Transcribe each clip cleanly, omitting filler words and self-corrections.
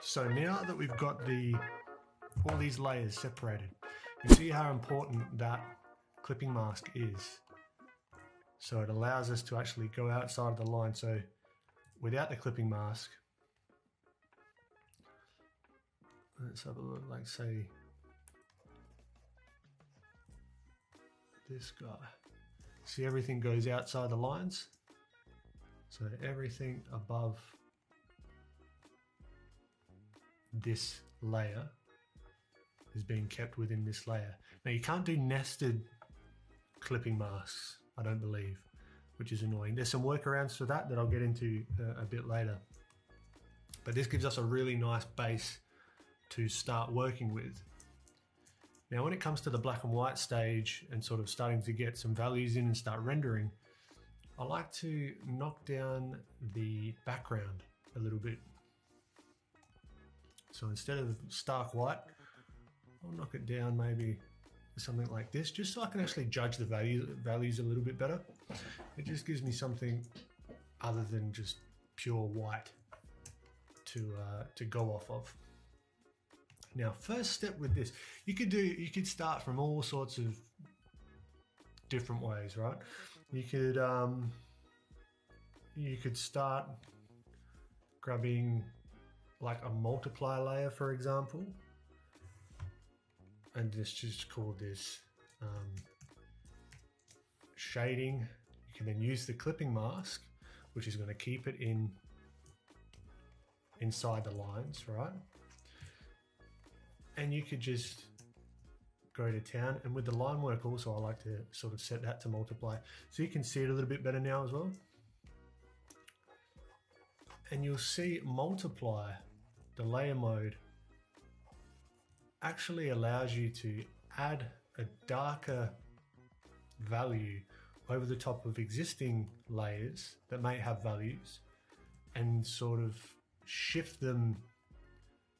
So now that we've got all these layers separated, you see how important that clipping mask is. So it allows us to actually go outside of the line. So without the clipping mask, let's have a look, like say this guy. See, everything goes outside the lines. So everything above this layer is being kept within this layer. Now you can't do nested clipping masks, I don't believe, which is annoying. There's some workarounds for that I'll get into a bit later. But this gives us a really nice base to start working with. Now when it comes to the black and white stage and sort of starting to get some values in and start rendering, I like to knock down the background a little bit. So instead of stark white, I'll knock it down maybe something like this, just so I can actually judge the values a little bit better. It just gives me something other than just pure white to go off of. Now, first step with this, you could start from all sorts of different ways, right? You could start grabbing like a multiply layer, for example, and just call this shading. You can then use the clipping mask, which is going to keep it inside the lines, right? And you could just go to town, and with the line work also, I like to sort of set that to multiply, so you can see it a little bit better now as well. And you'll see multiply, the layer mode, actually allows you to add a darker value over the top of existing layers that may have values and sort of shift them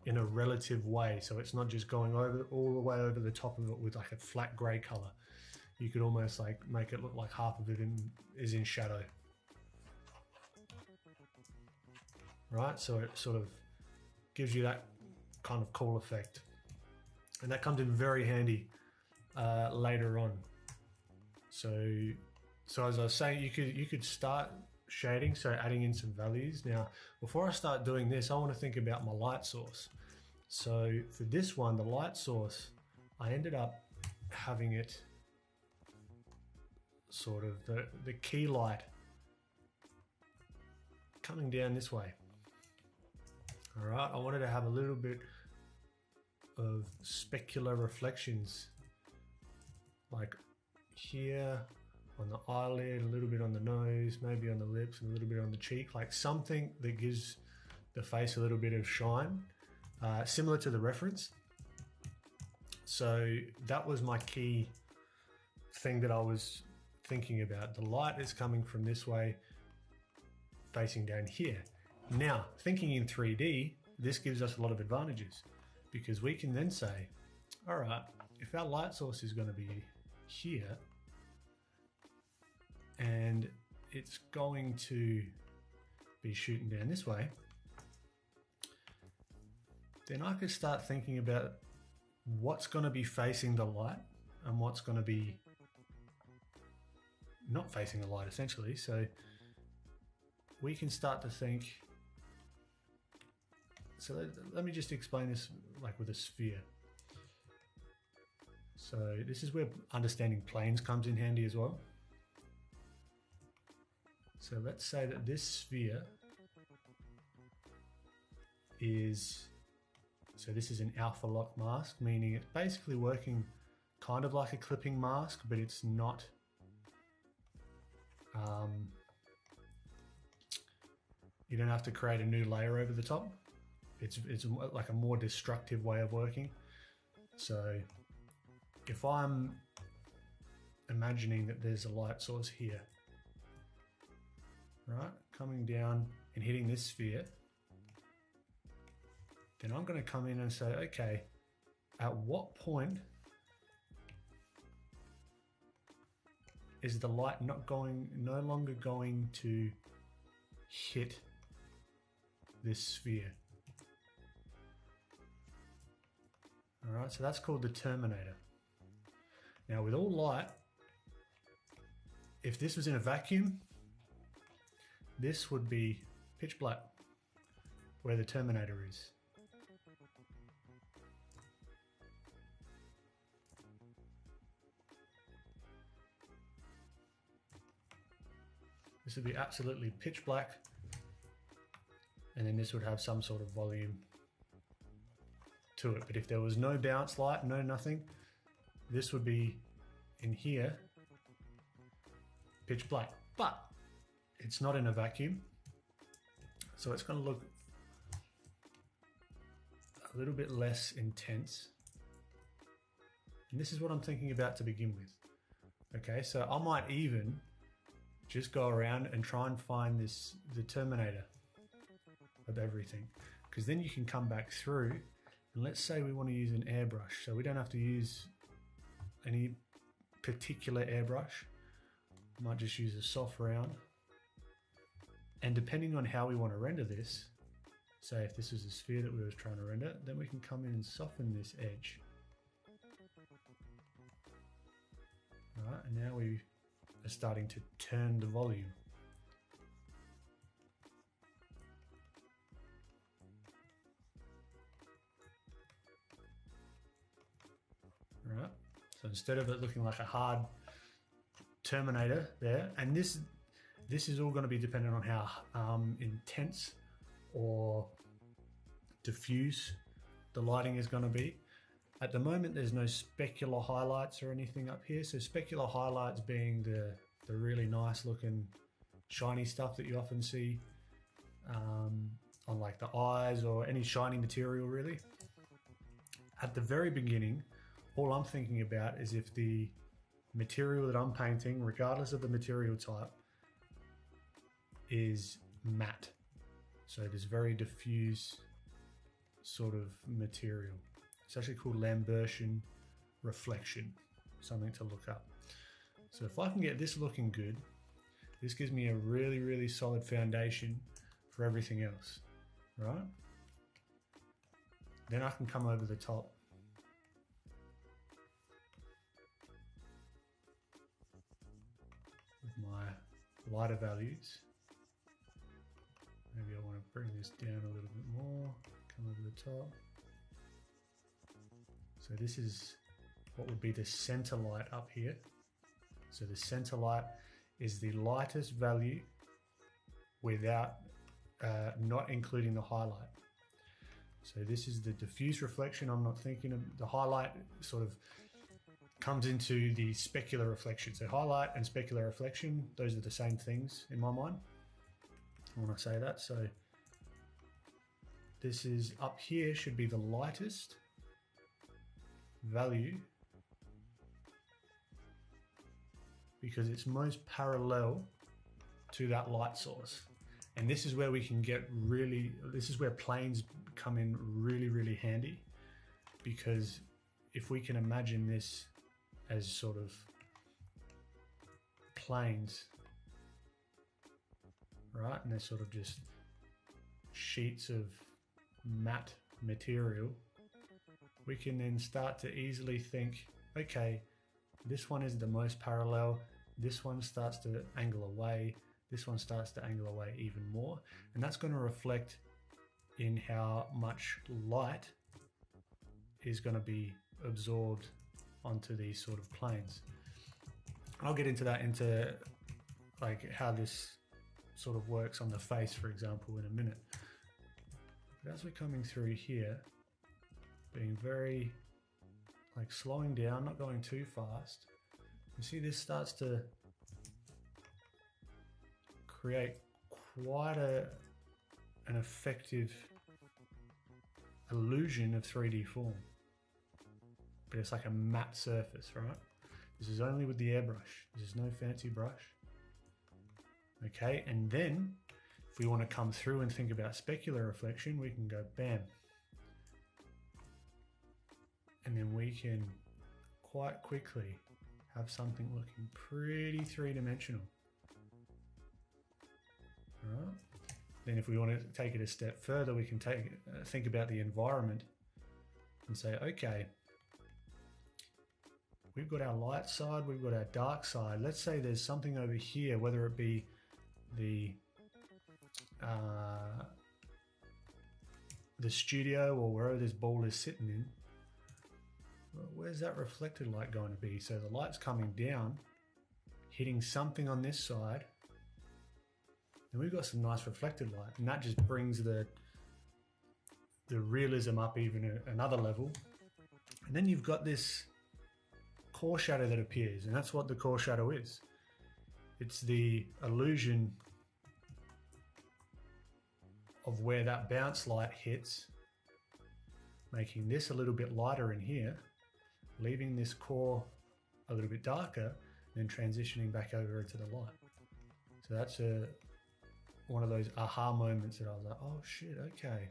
in a relative way. So it's not just going all the way over the top of it with like a flat gray color. You could almost like make it look like half of it is in shadow. Right, so it sort of gives you that kind of cool effect. And that comes in very handy later on. So as I was saying, you could start shading, so adding in some values. Now, before I start doing this, I want to think about my light source. So for this one, the light source, I ended up having it sort of the key light coming down this way. All right, I wanted to have a little bit of specular reflections, like here on the eyelid, a little bit on the nose, maybe on the lips, and a little bit on the cheek, like something that gives the face a little bit of shine, similar to the reference. So that was my key thing that I was thinking about. The light is coming from this way, facing down here. Now, thinking in 3D, this gives us a lot of advantages, because we can then say, all right, if our light source is going to be here and it's going to be shooting down this way, then I could start thinking about what's going to be facing the light and what's going to be not facing the light, essentially. So we can start to think, so let me just explain this like with a sphere. So this is where understanding planes comes in handy as well. So let's say that this sphere is, so this is an alpha lock mask, meaning it's basically working kind of like a clipping mask, but it's not you don't have to create a new layer over the top. It's like a more destructive way of working. So if I'm imagining that there's a light source here, right, coming down and hitting this sphere, then I'm going to come in and say, okay, at what point is the light no longer going to hit this sphere? All right, so that's called the terminator. Now with all light, if this was in a vacuum, this would be pitch black where the terminator is. This would be absolutely pitch black, and then this would have some sort of volume to it. But if there was no bounce light, no nothing, this would be in here pitch black. But it's not in a vacuum, so it's going to look a little bit less intense. And this is what I'm thinking about to begin with. Okay, so I might even just go around and try and find the terminator of everything, because then you can come back through, and let's say we want to use an airbrush, so we don't have to use any particular airbrush. Might just use a soft round, and depending on how we want to render this, say if this was a sphere that we were trying to render, then we can come in and soften this edge. All right, and now we are starting to turn the volume. All right, so instead of it looking like a hard terminator there, and this is all going to be dependent on how intense or diffuse the lighting is going to be. At the moment, there's no specular highlights or anything up here. So specular highlights being the really nice looking shiny stuff that you often see on like the eyes or any shiny material really. At the very beginning, all I'm thinking about is if the material that I'm painting, regardless of the material type, is matte. So this very diffuse sort of material. It's actually called Lambertian reflection, something to look up. So if I can get this looking good, this gives me a really, really solid foundation for everything else, right? Then I can come over the top with my lighter values. Maybe I want to bring this down a little bit more, come over the top. So this is what would be the center light up here. So the center light is the lightest value without not including the highlight. So this is the diffuse reflection. I'm not thinking of the highlight, sort of comes into the specular reflection. So highlight and specular reflection, those are the same things in my mind when I say that. So this is up here, should be the lightest value because it's most parallel to that light source. And this is where we can get really, this is where planes come in really, really handy, because if we can imagine this as sort of planes, right? And they're sort of just sheets of matte material, we can then start to easily think, okay, this one is the most parallel, this one starts to angle away, this one starts to angle away even more, and that's going to reflect in how much light is going to be absorbed onto these sort of planes. I'll get into that, into like how this sort of works on the face, for example, in a minute. But as we're coming through here, being very like slowing down, not going too fast, you see this starts to create quite an effective illusion of 3D form. But it's like a matte surface, right? This is only with the airbrush. This is no fancy brush. Okay, and then if we want to come through and think about specular reflection, we can go bam. And then we can quite quickly have something looking pretty three-dimensional. All right. Then if we want to take it a step further, we can think about the environment and say, okay, we've got our light side, we've got our dark side. Let's say there's something over here, whether it be the studio or wherever this ball is sitting in. Where's that reflected light going to be? So the light's coming down, hitting something on this side, and we've got some nice reflected light, and that just brings the realism up even another level. And then you've got this core shadow that appears, and that's what the core shadow is. It's the illusion of where that bounce light hits, making this a little bit lighter in here, leaving this core a little bit darker, then transitioning back over into the light. So that's one of those aha moments that I was like, oh shit, okay.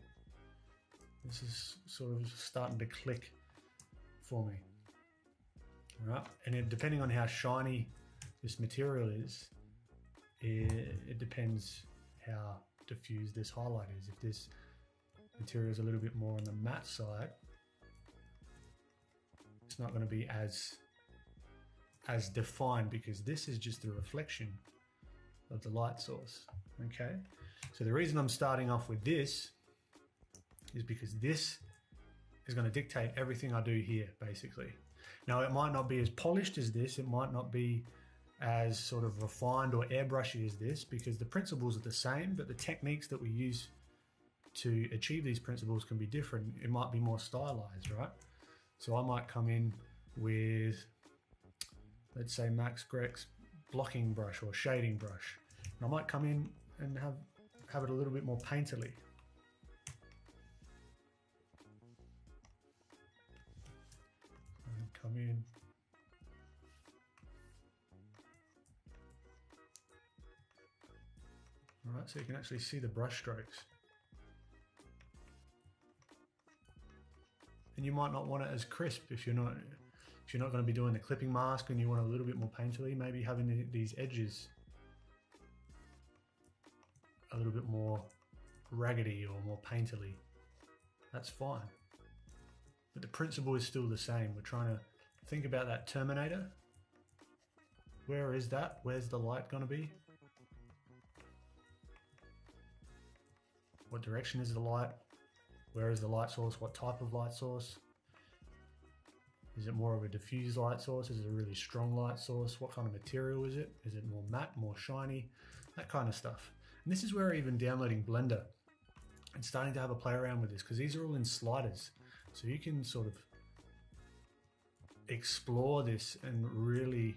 This is sort of starting to click for me. All right, and depending on how shiny this material is, it depends how diffuse this highlight is. If this material is a little bit more on the matte side, it's not going to be as defined, because this is just a reflection of the light source. Okay, so the reason I'm starting off with this is because this is going to dictate everything I do here, basically. Now, it might not be as polished as this, it might not be as sort of refined or airbrushy as this, because the principles are the same, but the techniques that we use to achieve these principles can be different. It might be more stylized, right? So I might come in with, let's say, Max Greg's blocking brush or shading brush. And I might come in and have it a little bit more painterly. And come in. All right, so you can actually see the brush strokes. And you might not want it as crisp if you're not going to be doing the clipping mask and you want a little bit more painterly. Maybe having these edges a little bit more raggedy or more painterly, that's fine. But the principle is still the same. We're trying to think about that Terminator. Where is that? Where's the light going to be? What direction is the light? Where is the light source? What type of light source? Is it more of a diffuse light source? Is it a really strong light source? What kind of material is it? Is it more matte, more shiny? That kind of stuff. And this is where even downloading Blender and starting to have a play around with this, because these are all in sliders. So you can sort of explore this and really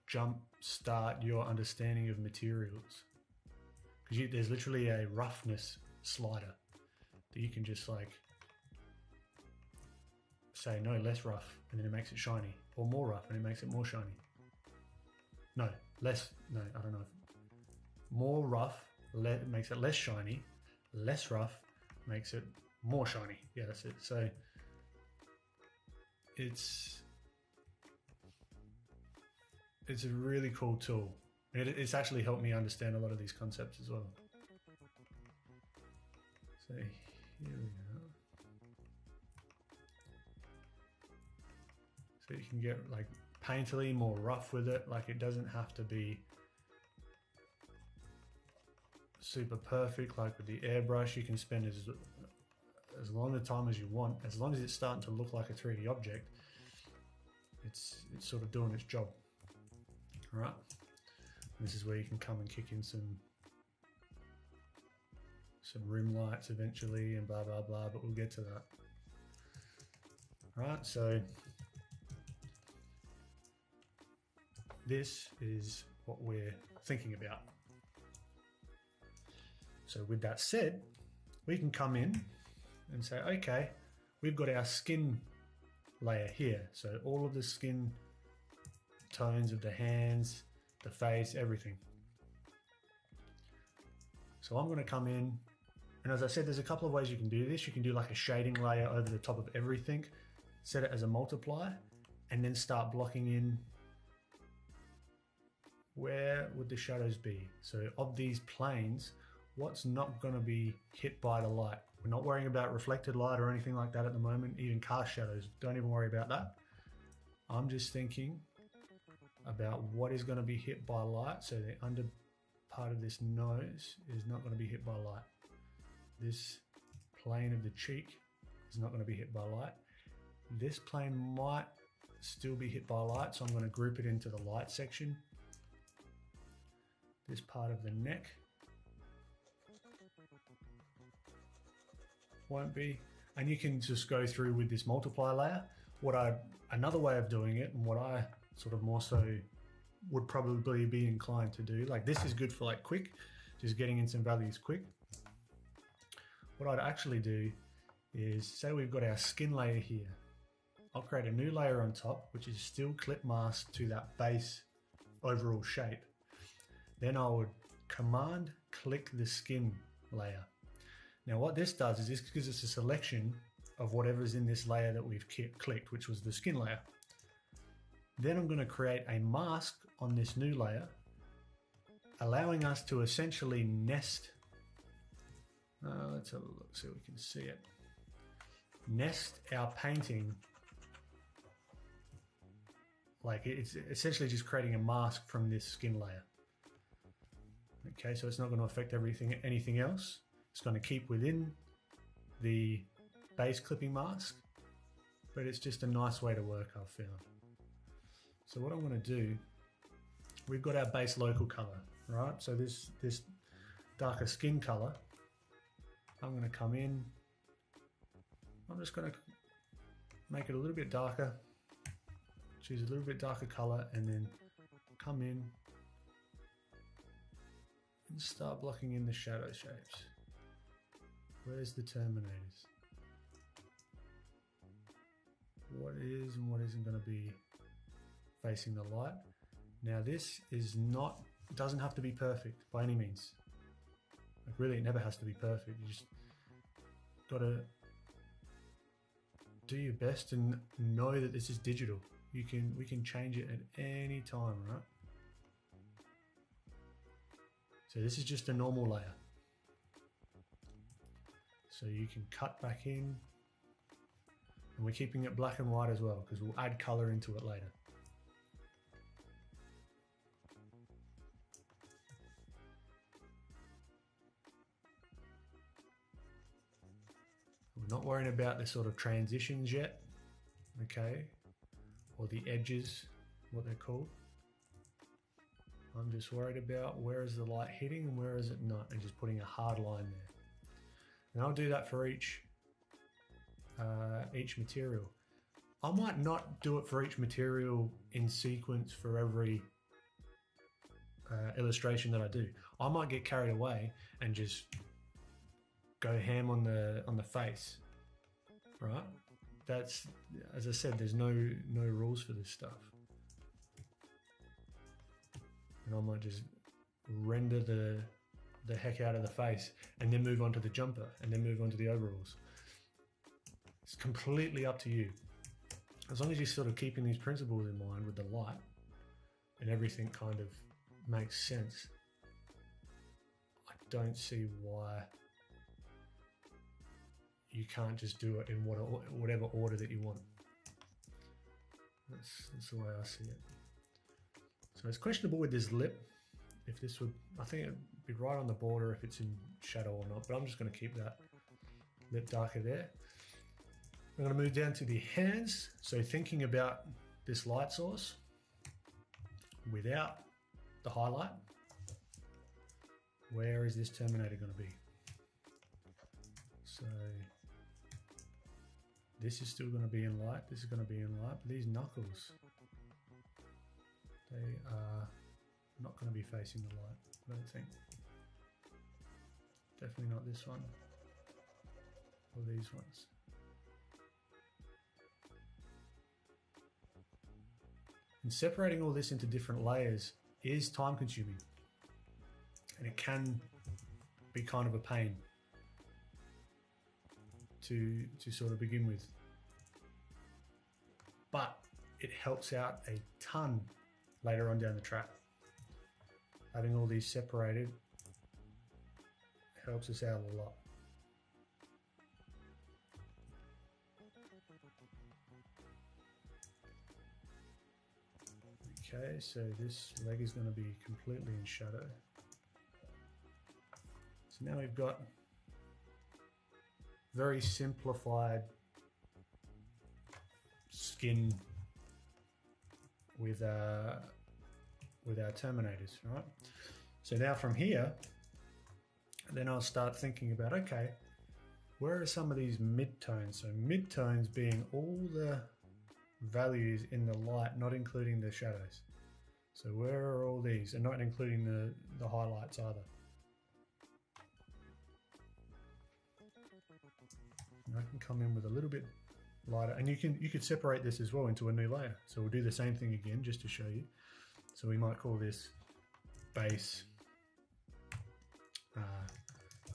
jump start your understanding of materials. Because there's literally a roughness slider that you can just like say no, less rough, and then it makes it shiny, or more rough and it makes it more shiny. No, less, no, I don't know. More rough makes it less shiny, less rough makes it more shiny. Yeah, that's it. So it's a really cool tool. It's actually helped me understand a lot of these concepts as well. So here we go. So you can get like painterly, more rough with it. Like it doesn't have to be super perfect. Like with the airbrush, you can spend as long a time as you want. As long as it's starting to look like a 3D object, it's sort of doing its job. All right. This is where you can come and kick in some rim lights eventually and blah, blah, blah, but we'll get to that. All right, so this is what we're thinking about. So with that said, we can come in and say, okay, we've got our skin layer here. So all of the skin tones of the hands, the face, everything. So I'm going to come in, and as I said, there's a couple of ways you can do this. You can do like a shading layer over the top of everything, set it as a multiply, and then start blocking in where would the shadows be. So of these planes, what's not going to be hit by the light? We're not worrying about reflected light or anything like that at the moment, even cast shadows. Don't even worry about that. I'm just thinking about what is going to be hit by light. So the under part of this nose is not going to be hit by light. This plane of the cheek is not going to be hit by light. This plane might still be hit by light, so I'm going to group it into the light section. This part of the neck won't be, and you can just go through with this multiply layer. Another way of doing it, and what I sort of more so would probably be inclined to do, like this is good for like quick, just getting in some values quick. What I'd actually do is, say we've got our skin layer here, I'll create a new layer on top, which is still clip mask to that base overall shape. Then I would command click the skin layer. Now what this does is this gives us a selection of whatever's in this layer that we've clicked, which was the skin layer. Then I'm going to create a mask on this new layer, allowing us to essentially nest. Let's have a look, so we can see it. Nest our painting, like it's essentially just creating a mask from this skin layer. Okay, so it's not going to affect anything else. It's going to keep within the base clipping mask, but it's just a nice way to work, I've found. So what I'm going to do, we've got our base local color, right? So this darker skin color, I'm going to come in, I'm just going to make it a little bit darker, choose a little bit darker color, and then come in and start blocking in the shadow shapes. Where's the terminators? What is and what isn't going to be facing the light? Now this is not, doesn't have to be perfect by any means. Like really, it never has to be perfect. You just got to do your best and know that this is digital. We can change it at any time, right? So this is just a normal layer. So you can cut back in, and we're keeping it black and white as well because we'll add color into it later. We're not worrying about the sort of transitions yet, okay, or the edges, what they're called. I'm just worried about where is the light hitting and where is it not, and just putting a hard line there. And I'll do that for each material. I might not do it for each material in sequence for every illustration that I do. I might get carried away and just go ham on the face, right? That's, as I said, there's no rules for this stuff. And I might just render the heck out of the face and then move on to the jumper and then move on to the overalls. It's completely up to you. As long as you're sort of keeping these principles in mind with the light and everything kind of makes sense, I don't see why you can't just do it in whatever order that you want. That's the way I see it. So it's questionable with this lip, if this would, I think it'd be right on the border if it's in shadow or not, but I'm just going to keep that lip darker there. I'm going to move down to the hands. So thinking about this light source without the highlight, where is this terminator going to be? So this is still going to be in light, this is going to be in light, but these knuckles, they are not going to be facing the light, I don't think. Definitely not this one, or these ones. And separating all this into different layers is time consuming, and it can be kind of a pain to sort of begin with, but it helps out a ton later on down the track. Having all these separated helps us out a lot. Okay, so this leg is going to be completely in shadow. So now we've got very simplified skin with our Terminators, right? So now from here, then I'll start thinking about, okay, where are some of these mid-tones? So mid-tones being all the values in the light, not including the shadows. So where are all these? And not including the highlights either. And I can come in with a little bit lighter, and you could separate this as well into a new layer. So we'll do the same thing again just to show you. So we might call this base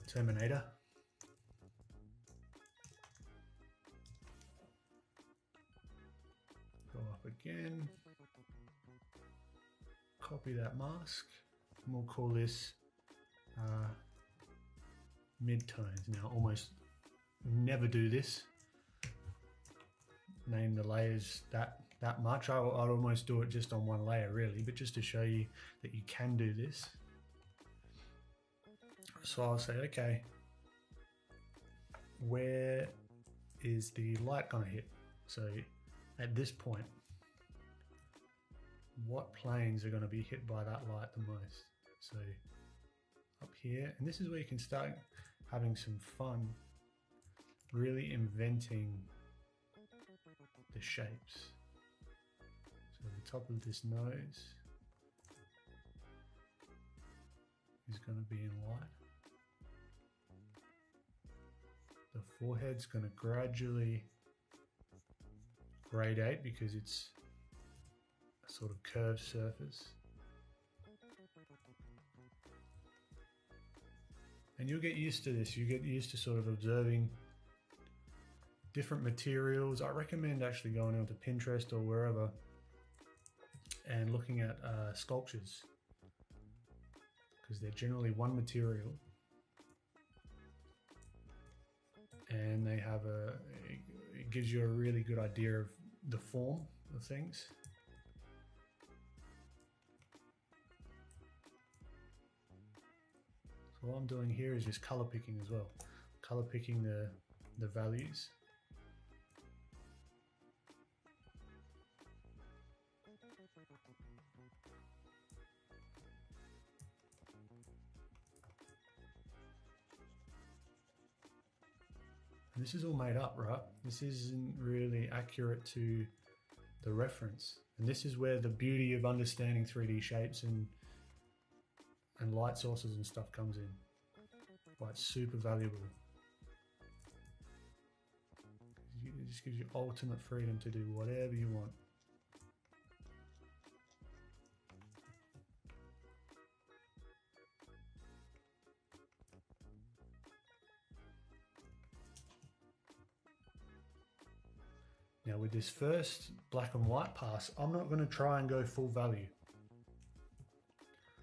Terminator. Go up again, copy that mask, and we'll call this mid-tones. Now almost never do this, name the layers that much. I'd almost do it just on one layer really, but just to show you that you can do this. So I'll say, okay, where is the light going to hit? So at this point, what planes are going to be hit by that light the most? So up here, and this is where you can start having some fun, really inventing the shapes. So the top of this nose is going to be in white. The forehead's going to gradually gradate because it's a sort of curved surface. And you'll get used to this. You get used to sort of observing different materials. I recommend actually going onto Pinterest or wherever and looking at sculptures, because they're generally one material and they have it gives you a really good idea of the form of things. So what I'm doing here is just color picking as well, color picking the values. And this is all made up, right? This isn't really accurate to the reference. And this is where the beauty of understanding 3D shapes and light sources and stuff comes in. Why it's super valuable. It just gives you ultimate freedom to do whatever you want. Now with this first black and white pass, I'm not going to try and go full value.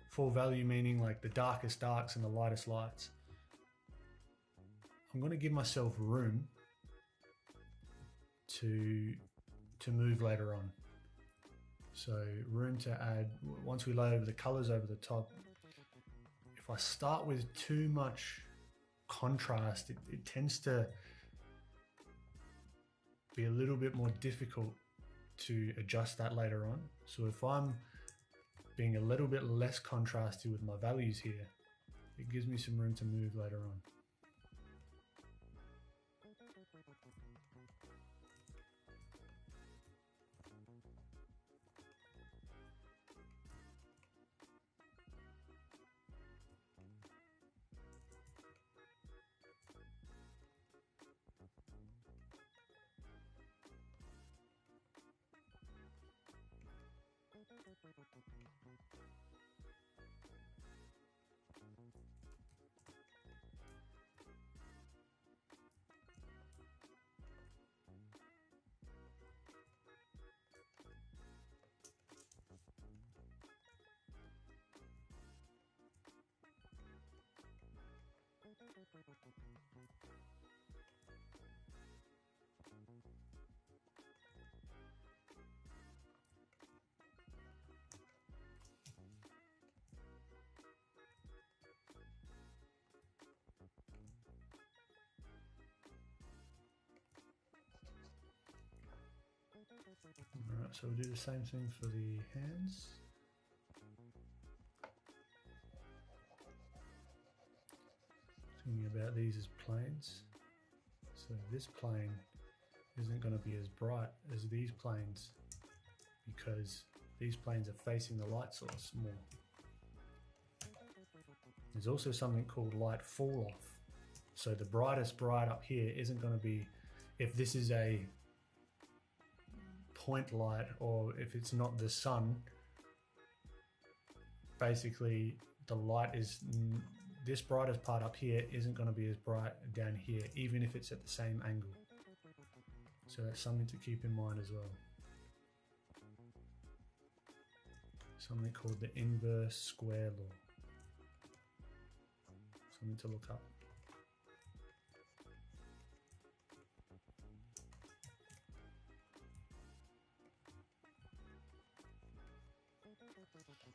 Full value meaning like the darkest darks and the lightest lights. I'm going to give myself room to move later on. So room to add, once we load the colors over the top, if I start with too much contrast, it tends to be a little bit more difficult to adjust that later on. So if I'm being a little bit less contrasty with my values here, it gives me some room to move later on. Alright, so we'll do the same thing for the hands. Thinking about these as planes. So this plane isn't going to be as bright as these planes because these planes are facing the light source more. There's also something called light fall off. So the brightest bright up here isn't going to be, if this is a point light or if it's not the sun, basically the light is, this brightest part up here isn't going to be as bright down here, even if it's at the same angle. So that's something to keep in mind as well. Something called the inverse square law. Something to look up.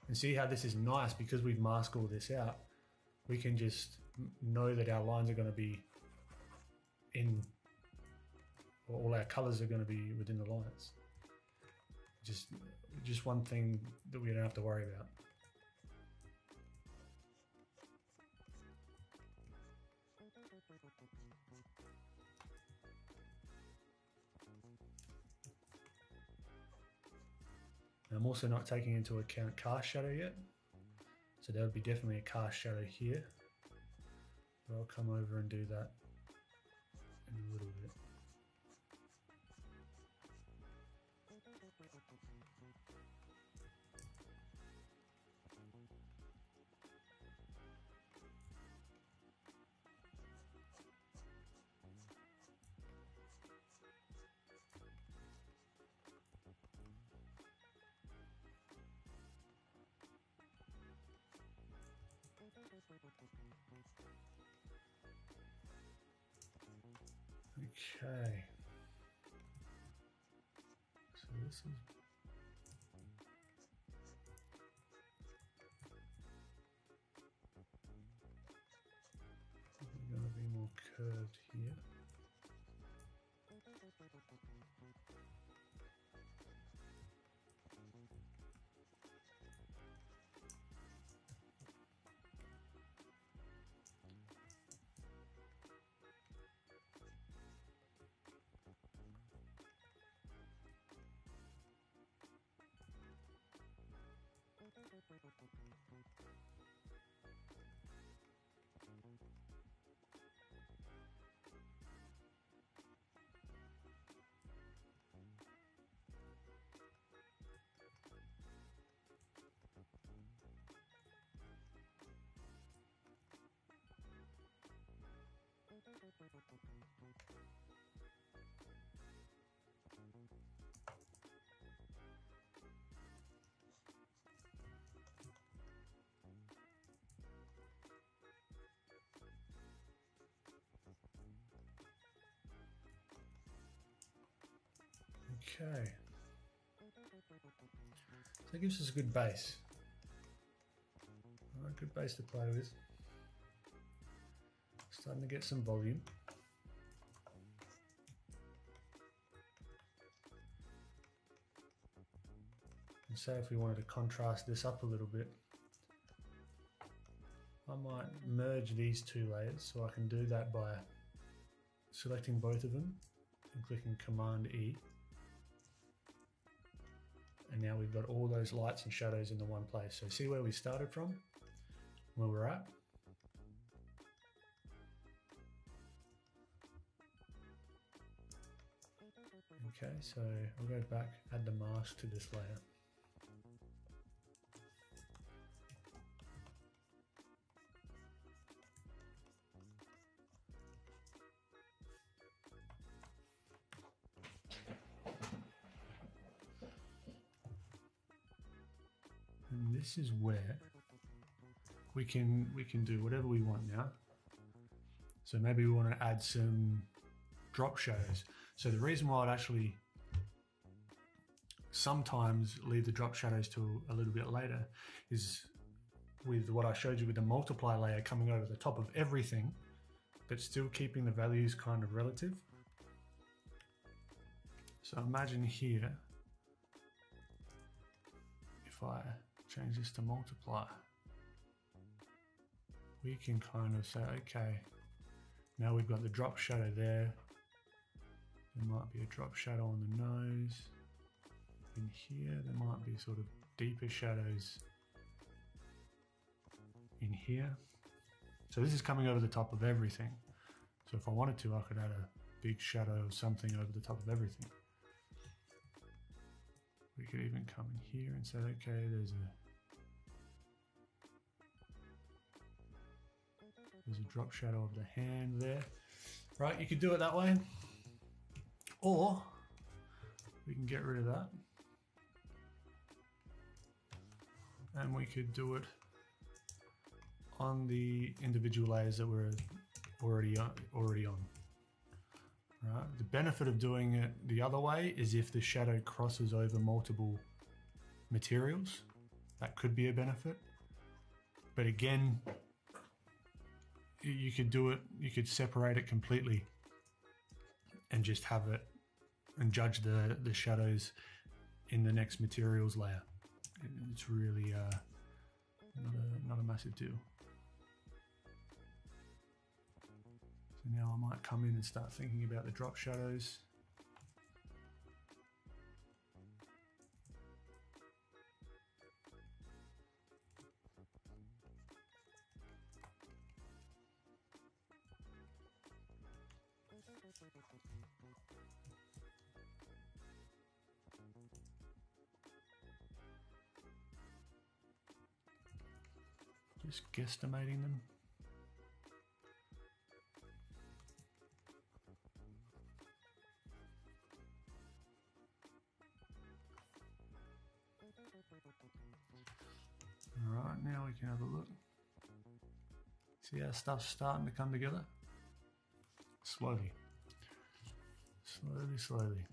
And see how this is nice because we've masked all this out. We can just know that our lines are going to be in, or all our colors are going to be within the lines. Just one thing that we don't have to worry about. And I'm also not taking into account cast shadow yet. So there would be definitely a cast shadow here. But I'll come over and do that in a little bit. Okay. So this is probably going to be more curved here. Okay. So that gives us a good base. Alright, good base to play with. Starting to get some volume. And say if we wanted to contrast this up a little bit, I might merge these two layers, so I can do that by selecting both of them and clicking Command E. And now we've got all those lights and shadows in the one place. So see where we started from, where we're at. Okay, so I'll go back, add the mask to this layer. And this is where we can do whatever we want now. So maybe we want to add some drop shadows. So the reason why I'd actually sometimes leave the drop shadows to a little bit later is with what I showed you with the multiply layer coming over the top of everything, but still keeping the values kind of relative. So imagine here, if I change this to multiply, we can kind of say, okay, now we've got the drop shadow there. There might be a drop shadow on the nose. In here, there might be sort of deeper shadows in here. So this is coming over the top of everything. So if I wanted to, I could add a big shadow of something over the top of everything. We could even come in here and say, okay, there's a drop shadow of the hand there. Right, you could do it that way. Or we can get rid of that. And we could do it on the individual layers that we're already on. Right. The benefit of doing it the other way is if the shadow crosses over multiple materials, that could be a benefit. But again, you could do it, you could separate it completely and just have it and judge the shadows in the next materials layer. It's really not a massive deal. So now I might come in and start thinking about the drop shadows. Just guesstimating them. All right, now we can have a look. See how stuff's starting to come together? Slowly. Slowly, slowly.